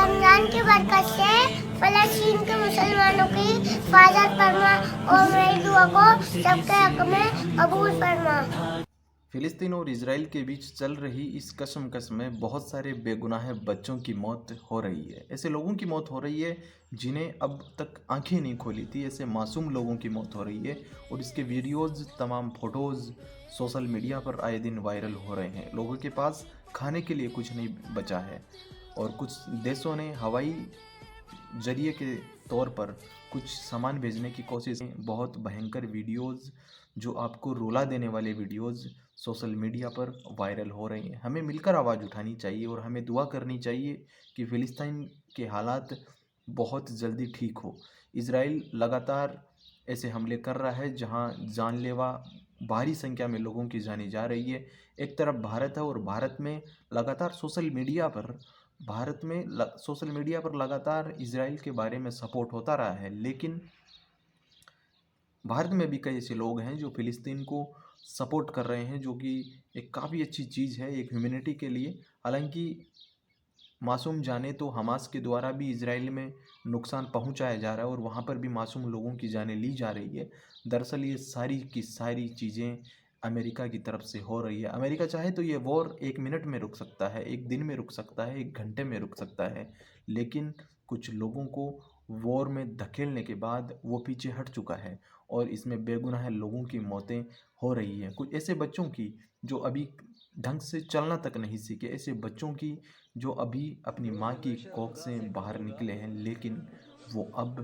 रमजान की बरकत से फलस्तीन के मुसलमानों की हिफाजत फरमा और मेरी दुआ को सबके हक में कबूल फरमा। फिलिस्तीन और इजराइल के बीच चल रही इस कशमकश में बहुत सारे बेगुनाह बच्चों की मौत हो रही है। ऐसे लोगों की मौत हो रही है जिन्हें अब तक आंखें नहीं खोली थी। ऐसे मासूम लोगों की मौत हो रही है और इसके वीडियोज़, तमाम फ़ोटोज़ सोशल मीडिया पर आए दिन वायरल हो रहे हैं। लोगों के पास खाने के लिए कुछ नहीं बचा है और कुछ देशों ने हवाई जरिए के तौर पर कुछ सामान भेजने की कोशिश। बहुत भयंकर वीडियोज़ जो आपको रुला देने वाले वीडियोज़ सोशल मीडिया पर वायरल हो रही हैं। हमें मिलकर आवाज़ उठानी चाहिए और हमें दुआ करनी चाहिए कि फ़िलिस्तीन के हालात बहुत जल्दी ठीक हो। इज़राइल लगातार ऐसे हमले कर रहा है जहां जानलेवा भारी संख्या में लोगों की जानें जा रही है। एक तरफ भारत है और भारत में लगातार सोशल मीडिया पर लगातार इज़राइल के बारे में सपोर्ट होता रहा है, लेकिन भारत में भी कई ऐसे लोग हैं जो फ़िलिस्तीन को सपोर्ट कर रहे हैं, जो कि एक काफ़ी अच्छी चीज़ है एक ह्यूमैनिटी के लिए। हालांकि मासूम जानें तो हमास के द्वारा भी इज़राइल में नुकसान पहुंचाया जा रहा है और वहां पर भी मासूम लोगों की जानें ली जा रही है। दरअसल ये सारी की सारी चीज़ें अमेरिका की तरफ से हो रही है। अमेरिका चाहे तो ये वॉर 1 मिनट में रुक सकता है, 1 दिन में रुक सकता है, 1 घंटे में रुक सकता है, लेकिन कुछ लोगों को वॉर में धकेलने के बाद वो पीछे हट चुका है और इसमें बेगुनाह लोगों की मौतें हो रही हैं। कुछ ऐसे बच्चों की जो अभी ढंग से चलना तक नहीं सीखे, ऐसे बच्चों की जो अभी अपनी माँ की कोख से बाहर निकले हैं, लेकिन वो अब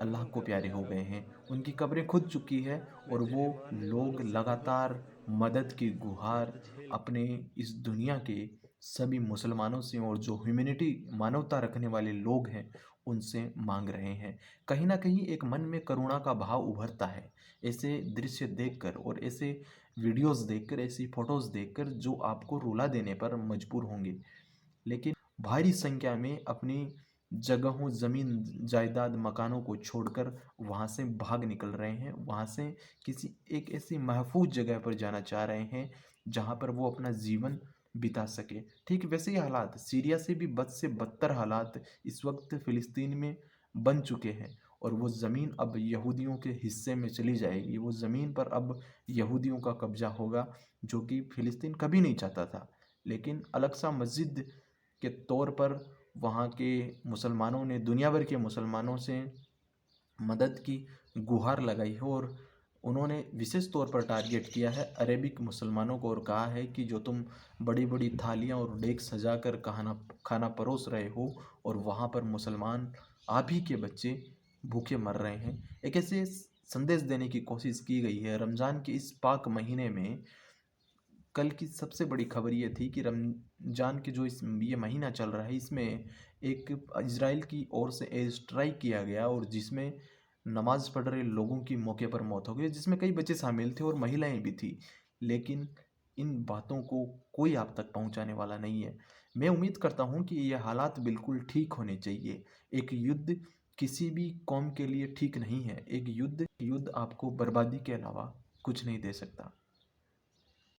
अल्लाह को प्यारे हो गए हैं। उनकी कब्रें खुद चुकी है और वो लोग लगातार मदद की गुहार अपने इस दुनिया के सभी मुसलमानों से और जो ह्यूमैनिटी मानवता रखने वाले लोग हैं उनसे मांग रहे हैं। कहीं ना कहीं एक मन में करुणा का भाव उभरता है ऐसे दृश्य देखकर और ऐसे वीडियोस देखकर, ऐसी फोटोज़ देखकर जो आपको रुला देने पर मजबूर होंगे। लेकिन भारी संख्या में अपनी जगहों, ज़मीन, जायदाद, मकानों को छोड़कर वहाँ से भाग निकल रहे हैं। वहाँ से किसी एक ऐसी महफूज जगह पर जाना चाह रहे हैं जहाँ पर वो अपना जीवन बिता सके। ठीक वैसे ही हालात सीरिया से भी बद से बदतर हालात इस वक्त फ़िलिस्तीन में बन चुके हैं और वो ज़मीन अब यहूदियों के हिस्से में चली जाएगी। वो ज़मीन पर अब यहूदियों का कब्जा होगा, जो कि फ़िलिस्तीन कभी नहीं चाहता था। लेकिन अल-अक़सा मस्जिद के तौर पर वहाँ के मुसलमानों ने दुनिया भर के मुसलमानों से मदद की गुहार लगाई है और उन्होंने विशेष तौर पर टारगेट किया है अरेबिक मुसलमानों को और कहा है कि जो तुम बड़ी बड़ी थालियाँ और डेग सजा कर खाना खाना परोस रहे हो और वहाँ पर मुसलमान आप ही के बच्चे भूखे मर रहे हैं। एक ऐसे संदेश देने की कोशिश की गई है रमज़ान के इस पाक महीने में। कल की सबसे बड़ी खबर ये थी कि रमजान के जो ये महीना चल रहा है इसमें एक इजराइल की ओर से एयर स्ट्राइक किया गया और जिसमें नमाज पढ़ रहे लोगों की मौके पर मौत हो गई, जिसमें कई बच्चे शामिल थे और महिलाएं भी थी। लेकिन इन बातों को कोई आप तक पहुंचाने वाला नहीं है। मैं उम्मीद करता हूं कि ये हालात बिल्कुल ठीक होने चाहिए। एक युद्ध किसी भी कौम के लिए ठीक नहीं है। एक युद्ध आपको बर्बादी के अलावा कुछ नहीं दे सकता।